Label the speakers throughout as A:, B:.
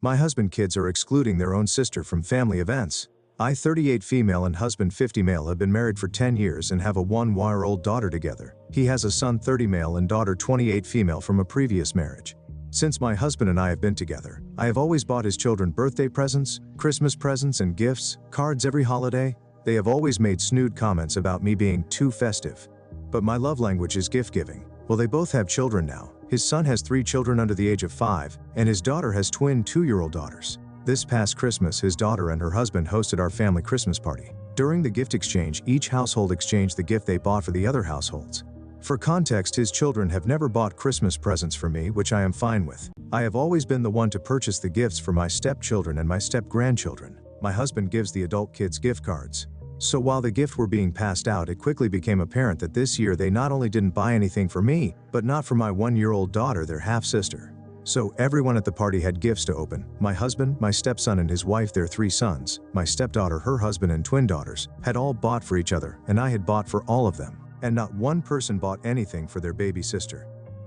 A: My husband kids are excluding their own sister from family events. I 38 female and husband 50 male have been married for 10 years and have a 1-year-old daughter together. He has a son 30 male and daughter 28 female from a previous marriage. Since my husband and I have been together, I have always bought his children birthday presents, Christmas presents and gifts, cards every holiday. They have always made snood comments about me being too festive. But my love language is gift giving. Well, they both have children now. His son has 3 children under the age of 5, and his daughter has twin 2-year-old daughters. This past Christmas, his daughter and her husband hosted our family Christmas party. During the gift exchange, each household exchanged the gift they bought for the other households. For context, his children have never bought Christmas presents for me, which I am fine with. I have always been the one to purchase the gifts for my stepchildren and my step-grandchildren. My husband gives the adult kids gift cards. So while the gifts were being passed out, it quickly became apparent that this year they not only didn't buy anything for me, but not for my 1-year-old daughter, their half-sister. So everyone at the party had gifts to open. My husband, my stepson and his wife, their 3 sons, my stepdaughter, her husband and twin daughters, had all bought for each other, and I had bought for all of them. And not one person bought anything for their baby sister.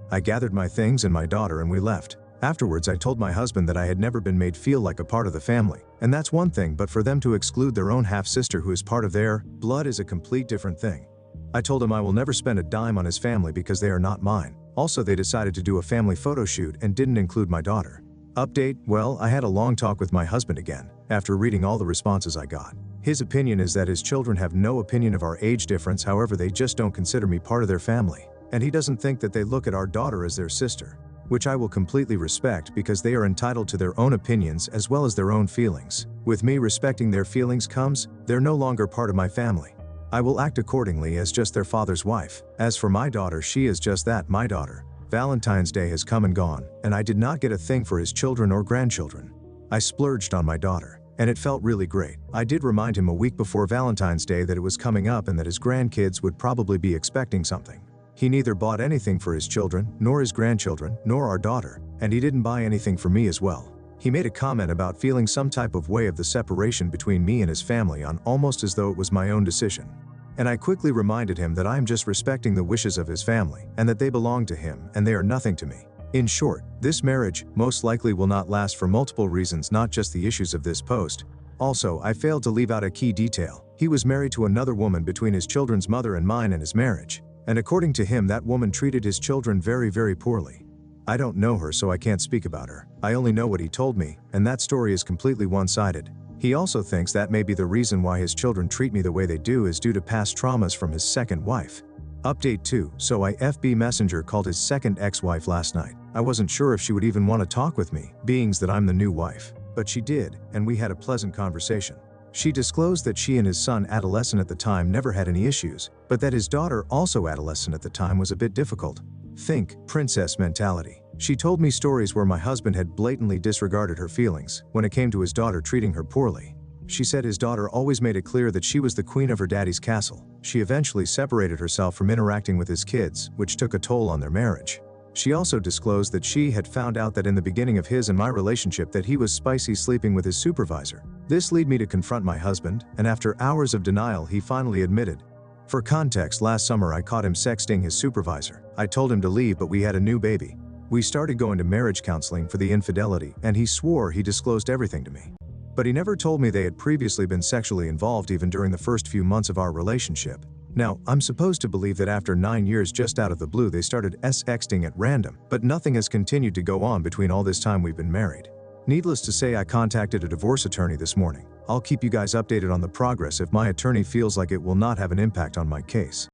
A: I gathered my things and my daughter and we left. Afterwards, I told my husband that I had never been made feel like a part of the family. And that's one thing, but for them to exclude their own half-sister who is part of their blood is a complete different thing. I told him I will never spend a dime on his family because they are not mine. Also, they decided to do a family photo shoot and didn't include my daughter. Update: well, I had a long talk with my husband again, after reading all the responses I got. His opinion is that his children have no opinion of our age difference, however they just don't consider me part of their family. And he doesn't think that they look at our daughter as their sister. Which I will completely respect because they are entitled to their own opinions as well as their own feelings. With me respecting their feelings comes, they're no longer part of my family. I will act accordingly as just their father's wife. As for my daughter, she is just that, my daughter. Valentine's Day has come and gone, and I did not get a thing for his children or grandchildren. I splurged on my daughter, and it felt really great. I did remind him a week before Valentine's Day that it was coming up and that his grandkids would probably be expecting something. He neither bought anything for his children, nor his grandchildren, nor our daughter, and he didn't buy anything for me as well. He made a comment about feeling some type of way of the separation between me and his family on almost as though it was my own decision. And I quickly reminded him that I am just respecting the wishes of his family, and that they belong to him, and they are nothing to me. In short, this marriage most likely will not last for multiple reasons, not just the issues of this post. Also, I failed to leave out a key detail. He was married to another woman between his children's mother and mine in his marriage. And according to him, that woman treated his children very, very poorly. I don't know her, so I can't speak about her. I only know what he told me, and that story is completely one-sided. He also thinks that may be the reason why his children treat me the way they do is due to past traumas from his second wife. Update 2. So I FB Messenger called his second ex-wife last night. I wasn't sure if she would even want to talk with me, being that I'm the new wife. But she did, and we had a pleasant conversation. She disclosed that she and his son, adolescent at the time, never had any issues, but that his daughter, also adolescent at the time, was a bit difficult. Think princess mentality. She told me stories where my husband had blatantly disregarded her feelings when it came to his daughter treating her poorly. She said his daughter always made it clear that she was the queen of her daddy's castle. She eventually separated herself from interacting with his kids, which took a toll on their marriage. She also disclosed that she had found out that in the beginning of his and my relationship that he was spicy sleeping with his supervisor. This led me to confront my husband, and after hours of denial he finally admitted. For context, last summer I caught him sexting his supervisor. I told him to leave, but we had a new baby. We started going to marriage counseling for the infidelity, and he swore he disclosed everything to me. But he never told me they had previously been sexually involved even during the first few months of our relationship. Now, I'm supposed to believe that after 9 years just out of the blue they started sexting at random, but nothing has continued to go on between all this time we've been married. Needless to say, I contacted a divorce attorney this morning. I'll keep you guys updated on the progress if my attorney feels like it will not have an impact on my case.